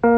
Eldoria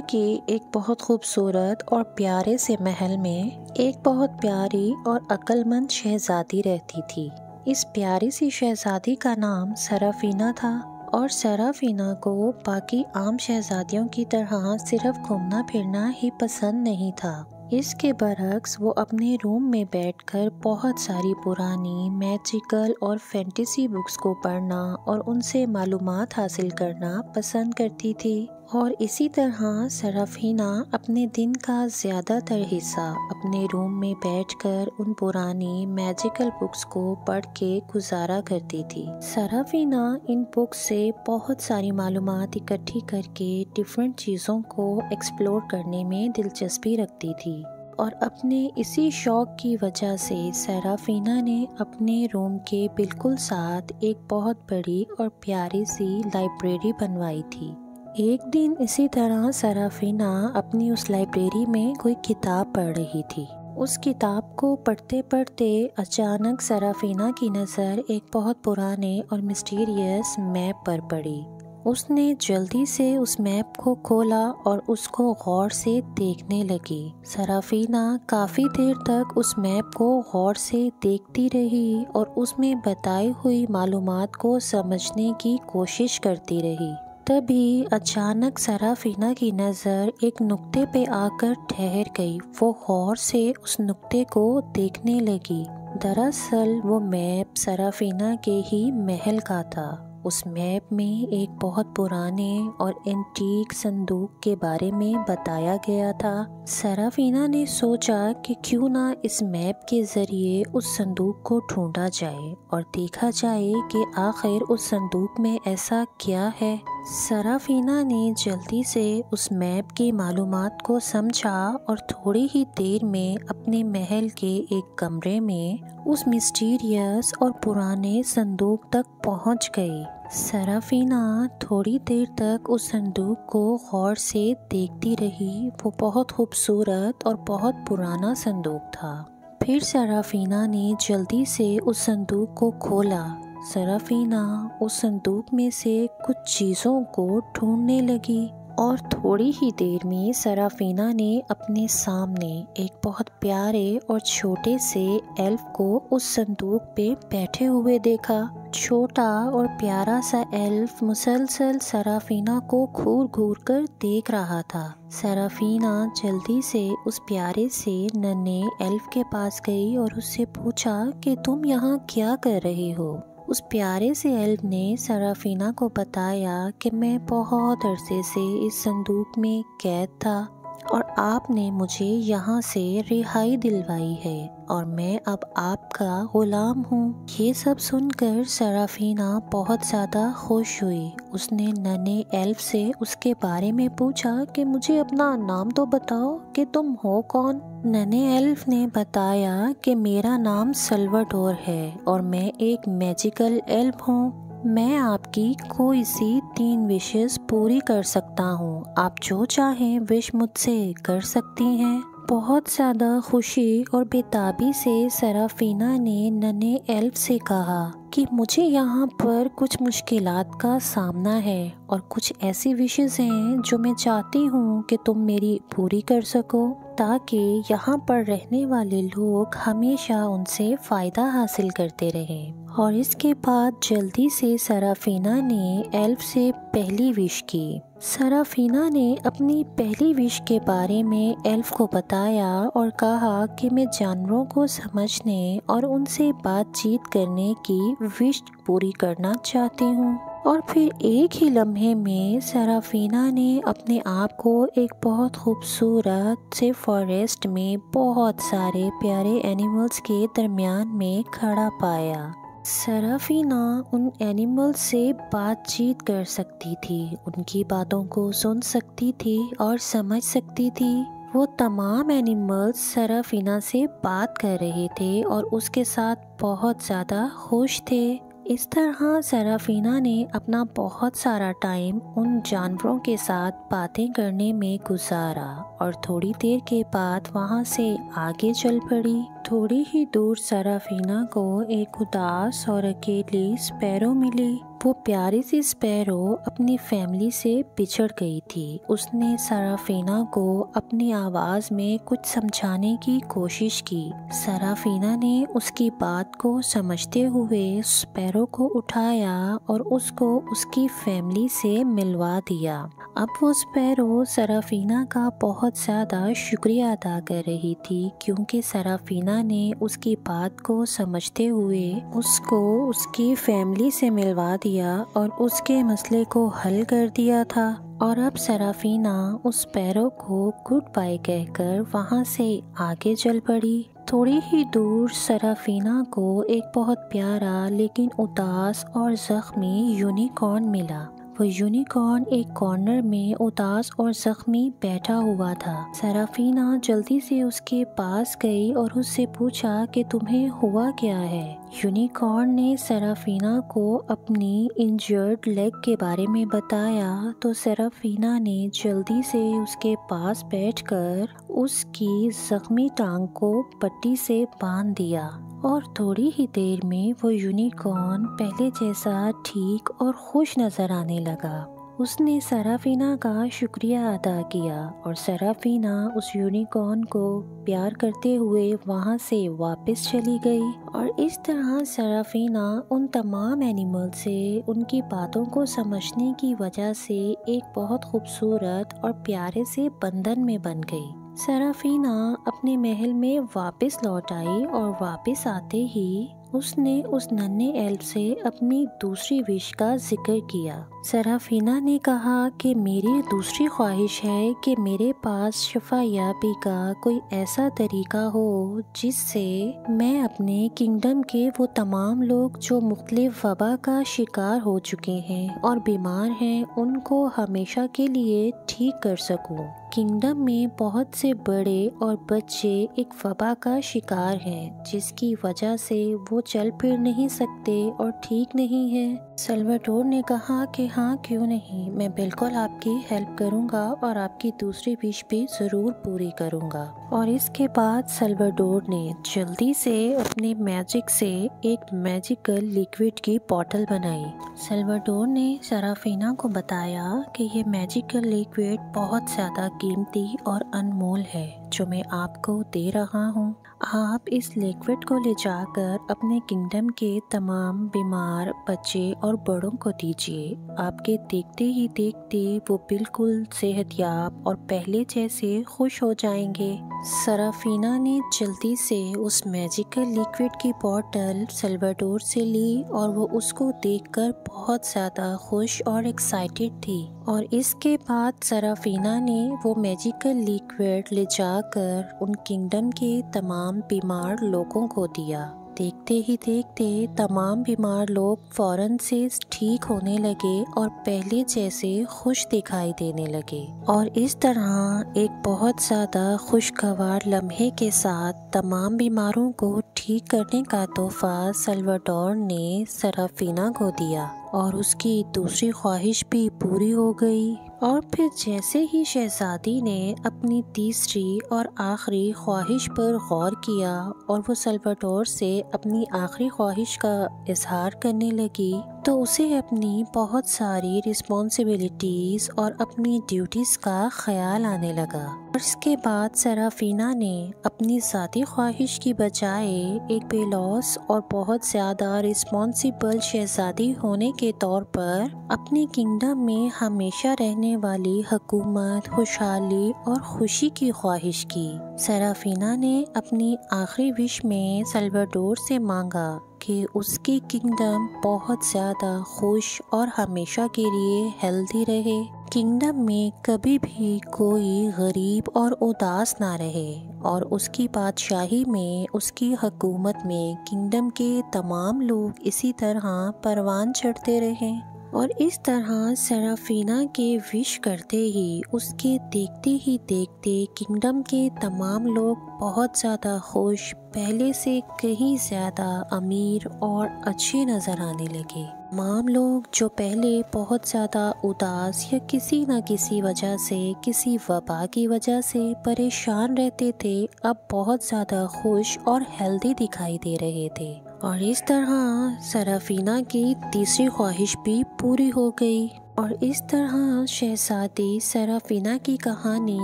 के एक बहुत खूबसूरत और प्यारे से महल में एक बहुत प्यारी और अक्लमंद शहजादी रहती थी। इस प्यारी सी शहजादी का नाम सराफीना था और सराफीना को बाकी आम शहजादियों की तरह सिर्फ घूमना फिरना ही पसंद नहीं था। इसके बरक्स वो अपने रूम में बैठकर बहुत सारी पुरानी मैजिकल और फैंटेसी बुक्स को पढ़ना और उनसे मालूमात हासिल करना पसंद करती थी। और इसी तरह सराफीना अपने दिन का ज़्यादातर हिस्सा अपने रूम में बैठकर उन पुरानी मैजिकल बुक्स को पढ़ के गुजारा करती थी। सराफीना इन बुक्स से बहुत सारी मालूमात इकट्ठी करके डिफरेंट चीज़ों को एक्सप्लोर करने में दिलचस्पी रखती थी और अपने इसी शौक़ की वजह से सराफीना ने अपने रूम के बिल्कुल साथ एक बहुत बड़ी और प्यारी सी लाइब्रेरी बनवाई थी। एक दिन इसी तरह सराफीना अपनी उस लाइब्रेरी में कोई किताब पढ़ रही थी। उस किताब को पढ़ते पढ़ते अचानक सराफीना की नज़र एक बहुत पुराने और मिस्टीरियस मैप पर पड़ी। उसने जल्दी से उस मैप को खोला और उसको गौर से देखने लगी। सराफीना काफ़ी देर तक उस मैप को गौर से देखती रही और उसमें बताई हुई मालूमात को समझने की कोशिश करती रही। तभी अचानक सराफीना की नज़र एक नुक्ते पे आकर ठहर गई। वो गौर से उस नुक्ते को देखने लगी। दरअसल वो मैप सराफीना के ही महल का था। उस मैप में एक बहुत पुराने और एंटीक संदूक के बारे में बताया गया था। सराफीना ने सोचा कि क्यों ना इस मैप के ज़रिए उस संदूक को ढूंढा जाए और देखा जाए कि आखिर उस संदूक में ऐसा क्या है। सराफीना ने जल्दी से उस मैप की मालूमात को समझा और थोड़ी ही देर में अपने महल के एक कमरे में उस मिस्टीरियस और पुराने संदूक तक पहुंच गई। सराफीना थोड़ी देर तक उस संदूक को गौर से देखती रही। वो बहुत खूबसूरत और बहुत पुराना संदूक था। फिर सराफीना ने जल्दी से उस संदूक को खोला। सराफीना उस संदूक में से कुछ चीज़ों को ढूंढने लगी और थोड़ी ही देर में सराफीना ने अपने सामने एक बहुत प्यारे और छोटे से एल्फ को उस संदूक पे बैठे हुए देखा। छोटा और प्यारा सा एल्फ मुसलसल सराफीना को घूर घूर कर देख रहा था। सराफीना जल्दी से उस प्यारे से नन्हे एल्फ के पास गई और उससे पूछा कि तुम यहाँ क्या कर रही हो। उस प्यारे से एल्फ ने सराफीना को बताया कि मैं बहुत अरसे से इस संदूक में कैद था और आपने मुझे यहाँ से रिहाई दिलवाई है और मैं अब आपका गुलाम हूँ। ये सब सुनकर सराफीना बहुत ज़्यादा खुश हुई। उसने नन्हे एल्फ से उसके बारे में पूछा कि मुझे अपना नाम तो बताओ कि तुम हो कौन। नन्हे एल्फ ने बताया कि मेरा नाम सल्वाडोर है और मैं एक मैजिकल एल्फ हूँ। मैं आपकी कोई सी 3 विशेस पूरी कर सकता हूँ। आप जो चाहें विश मुझसे कर सकती हैं। बहुत ज़्यादा खुशी और बेताबी से सराफीना ने नन्हे एल्फ से कहा कि मुझे यहाँ पर कुछ मुश्किलात का सामना है और कुछ ऐसी विशेस हैं जो मैं चाहती हूँ कि तुम मेरी पूरी कर सको ताकि यहाँ पर रहने वाले लोग हमेशा उनसे फ़ायदा हासिल करते रहें। और इसके बाद जल्दी से सराफीना ने एल्फ से पहली विश की। सराफीना ने अपनी पहली विश के बारे में एल्फ को बताया और कहा कि मैं जानवरों को समझने और उनसे बातचीत करने की विश पूरी करना चाहती हूँ। और फिर एक ही लम्हे में सराफीना ने अपने आप को एक बहुत खूबसूरत से फॉरेस्ट में बहुत सारे प्यारे एनिमल्स के दरमियान में खड़ा पाया। सराफीना उन एनिमल्स से बातचीत कर सकती थी, उनकी बातों को सुन सकती थी और समझ सकती थी। वो तमाम एनिमल्स सराफीना से बात कर रहे थे और उसके साथ बहुत ज़्यादा खुश थे। इस तरह सराफीना ने अपना बहुत सारा टाइम उन जानवरों के साथ बातें करने में गुजारा और थोड़ी देर के बाद वहाँ से आगे चल पड़ी। थोड़ी ही दूर सराफीना को एक उदास और अकेली स्पैरो मिली। वो प्यारी सी स्पैरो अपनी फैमिली से बिछड़ गई थी। उसने सराफीना को अपनी आवाज़ में कुछ समझाने की कोशिश की। सराफीना ने उसकी बात को समझते हुए स्पैरो को उठाया और उसको उसकी फैमिली से मिलवा दिया। अब वो स्पैरो सराफीना का बहुत ज़्यादा शुक्रिया अदा कर रही थी क्योंकि सराफीना ने उसकी बात को समझते हुए उसको उसकी फैमिली से मिलवा दिया और उसके मसले को हल कर दिया था। और अब सराफीना उस स्पैरो को गुड बाय कहकर वहाँ से आगे चल पड़ी। थोड़ी ही दूर सराफीना को एक बहुत प्यारा लेकिन उदास और जख्मी यूनिकॉर्न मिला। वो यूनिकॉर्न एक कॉर्नर में उदास और जख्मी बैठा हुआ था। सराफीना जल्दी से उसके पास गई और उससे पूछा कि तुम्हें हुआ क्या है। यूनिकॉर्न ने सराफीना को अपनी इंजर्ड लेग के बारे में बताया तो सराफीना ने जल्दी से उसके पास बैठकर उसकी जख्मी टांग को पट्टी से बांध दिया और थोड़ी ही देर में वो यूनिकॉर्न पहले जैसा ठीक और खुश नजर आने लगा। उसने सराफीना का शुक्रिया अदा किया और सराफीना उस यूनिकॉर्न को प्यार करते हुए वहाँ से वापस चली गई। और इस तरह सराफीना उन तमाम एनिमल से उनकी बातों को समझने की वजह से एक बहुत खूबसूरत और प्यारे से बंधन में बन गई। सराफीना अपने महल में वापस लौट आई और वापस आते ही उसने उस नन्हे एल्फ से अपनी दूसरी विश का जिक्र किया। सराफीना ने कहा कि मेरी दूसरी ख्वाहिश है कि मेरे पास शफायाबी का कोई ऐसा तरीका हो जिससे मैं अपने किंगडम के वो तमाम लोग जो मुख्तलिफ वबा का शिकार हो चुके हैं और बीमार हैं उनको हमेशा के लिए ठीक कर सकूं। किंगडम में बहुत से बड़े और बच्चे एक वबा का शिकार हैं जिसकी वजह से वो चल फिर नहीं सकते और ठीक नहीं है। सल्वाडोर ने कहा कि हाँ क्यों नहीं, मैं बिल्कुल आपकी हेल्प करूँगा और आपकी दूसरी विश भी ज़रूर पूरी करूँगा। और इसके बाद सल्वाडोर ने जल्दी से अपने मैजिक से एक मैजिकल लिक्विड की बॉटल बनाई। सल्वाडोर ने सराफीना को बताया कि ये मैजिकल लिक्विड बहुत ज़्यादा कीमती और अनमोल है जो मैं आपको दे रहा हूँ। आप इस लिक्विड को ले जाकर अपने किंगडम के तमाम बीमार बच्चे और बड़ों को दीजिए। आपके देखते ही देखते वो बिल्कुल सेहतयाब और पहले जैसे खुश हो जाएंगे। सराफीना ने जल्दी से उस मैजिकल लिक्विड की बोतल सल्वाडोर से ली और वो उसको देखकर बहुत ज़्यादा खुश और एक्साइटेड थी। और इसके बाद सराफीना ने वो मैजिकल लिक्विड ले जाकर उन किंगडम के तमाम बीमार लोगों को दिया। देखते ही देखते तमाम बीमार लोग फौरन से ठीक होने लगे और पहले जैसे खुश दिखाई देने लगे। और इस तरह एक बहुत ज़्यादा खुशगवार लम्हे के साथ तमाम बीमारों को ठीक करने का तोहफा सल्वाडोर ने सराफीना को दिया और उसकी दूसरी ख्वाहिश भी पूरी हो गई। और फिर जैसे ही शहजादी ने अपनी तीसरी और आखिरी ख्वाहिश पर गौर किया और वो सल्वाडोर से अपनी आखिरी ख्वाहिश का इजहार करने लगी तो उसे अपनी बहुत सारी रिस्पॉन्सिबिलिटीज़ और अपनी ड्यूटीज़ का ख्याल आने लगा। और इसके बाद सराफीना ने अपनी ज़ाती ख्वाहिश की बजाय एक बेलौस और बहुत ज़्यादा रिस्पॉन्सिबल शहजादी होने के तौर पर अपने किंगडम में हमेशा रहने वाली हुकूमत, खुशहाली और खुशी की ख्वाहिश की। सराफीना ने अपनी आखिरी विश में सल्वाडोर से मांगा कि उसकी किंगडम बहुत ज़्यादा खुश और हमेशा के लिए हेल्दी रहे। किंगडम में कभी भी कोई गरीब और उदास ना रहे और उसकी बादशाही में, उसकी हुकूमत में किंगडम के तमाम लोग इसी तरह परवान चढ़ते रहें। और इस तरह सराफीना के विश करते ही उसके देखते ही देखते किंगडम के तमाम लोग बहुत ज़्यादा खुश, पहले से कहीं ज़्यादा अमीर और अच्छे नज़र आने लगे। तमाम लोग जो पहले बहुत ज़्यादा उदास या किसी न किसी वजह से, किसी वबा की वजह से परेशान रहते थे, अब बहुत ज़्यादा खुश और हेल्दी दिखाई दे रहे थे। और इस तरह सराफीना की तीसरी ख्वाहिश भी पूरी हो गई। और इस तरह शहजादी सराफीना की कहानी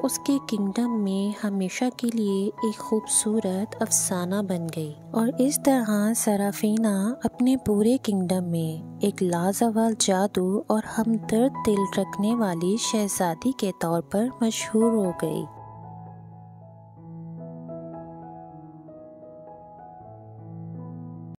उसके किंगडम में हमेशा के लिए एक खूबसूरत अफसाना बन गई। और इस तरह सराफीना अपने पूरे किंगडम में एक लाजवाब जादू और हमदर्द दिल रखने वाली शहजादी के तौर पर मशहूर हो गई।